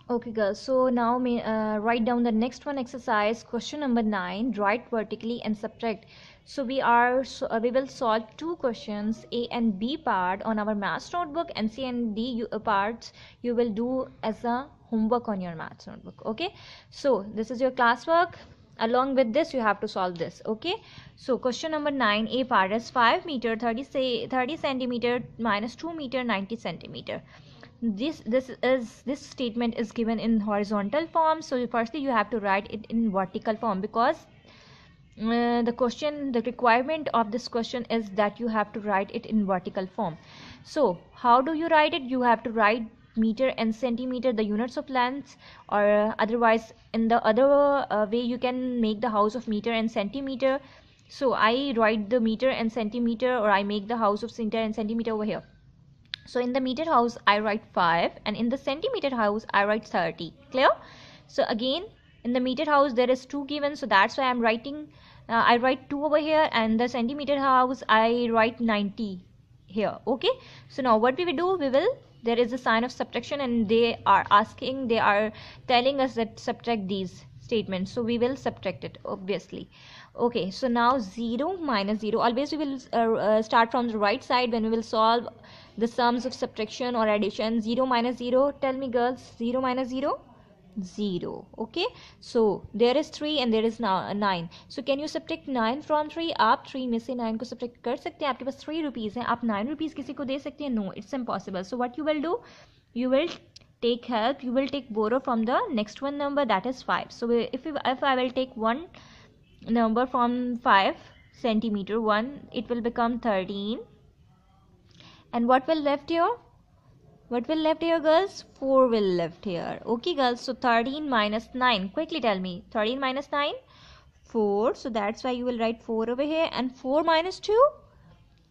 Okay, girls. So now write down the next one exercise. Question number 9. Write vertically and subtract. So we will solve two questions, A and B part, on our maths notebook, and C and D parts you will do as a homework on your maths notebook. Okay. So this is your classwork. Along with this, you have to solve this. Okay. So question number 9, A part is 5 meter 30 centimeter minus 2 meter 90 centimeter. This statement is given in horizontal form, so firstly you have to write it in vertical form, because the requirement of this question is that you have to write it in vertical form. So how do you write it? You have to write meter and centimeter, the units of length, or otherwise in the other way you can make the house of meter and centimeter. So I write the meter and centimeter, or I make the house of meter and centimeter over here. So in the meter house I write 5, and in the centimeter house I write 30. Clear? So again, in the meter house there is 2 given, so that's why I'm writing I write 2 over here, and the centimeter house I write 90 here. Okay, so now what we will do, there is a sign of subtraction, and they are telling us that subtract these statements, so we will subtract it obviously. Okay, so now 0 minus 0, always we will start from the right side when we will solve the sums of subtraction or addition. 0 minus 0, tell me girls, 0 minus 0, 0. Okay, so there is 3 and there is now 9. So can you subtract 9 from 3? आप 3 में से 9 को subtract कर सकते हैं. आपके पास 3 rupees है, आप 9 rupees किसी को दे सकते हैं? No, it's impossible. So what you will do, you will take help, you will take borrow from the next one number, that is 5. So if I will take one number from 5 centimeter, 1, it will become 13. And what will left here? What will left here, girls? 4 will left here. Okay, girls. So 13 minus 9. Quickly tell me. 13 minus 9? 4. So that's why you will write 4 over here. And 4 minus 2?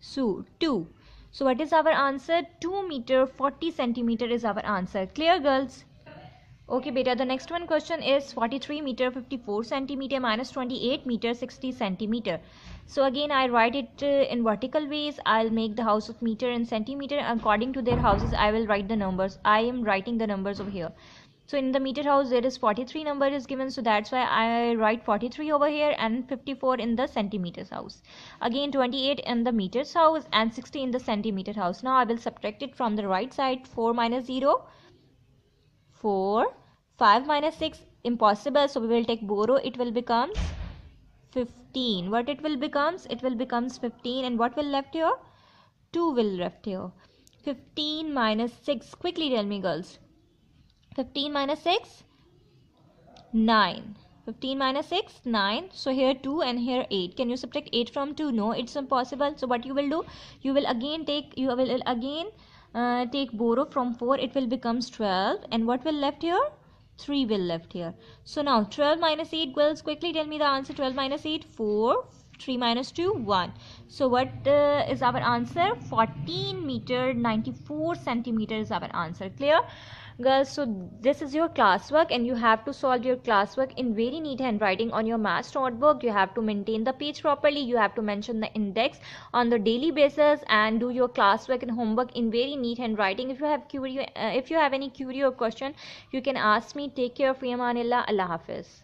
So 2. So what is our answer? 2 meter 40 centimeter is our answer. Clear, girls? Okay, beta. The next one question is 43 meter 54 centimeter minus 28 meter 60 centimeter. So again I write it in vertical ways. I'll make the house of meter and centimeter. According to their houses I will write the numbers. I am writing the numbers over here. So in the meter house there is 43 number is given, so that's why I write 43 over here, and 54 in the centimeters house. Again 28 in the meters house and 60 in the centimeter house. Now I will subtract it from the right side. 4 minus 0, 4. 5 minus 6, impossible, so we will take borrow. It will become 15. What it will becomes? It will becomes 15. And what will left here? 2 will left here. 15 minus 6. Quickly tell me, girls. 15 minus 6? 9. 15 minus 6? 9. So here 2 and here 8. Can you subtract 8 from 2? No, it's impossible. So what you will do? You will again take borrow from 4. It will becomes 12. And what will left here? 3 will left here. So now 12 minus 8, girls, quickly tell me the answer. 12 minus 8, 4. 3 minus 2, 1. So what is our answer? 14 meter 94 centimeter is our answer. Clear, girls? So this is your classwork, and you have to solve your classwork in very neat handwriting on your maths notebook. You have to maintain the page properly. You have to mention the index on the daily basis, and do your classwork and homework in very neat handwriting. If you have any query or question, you can ask me. Take care. Fi amanillah. Allah Hafiz.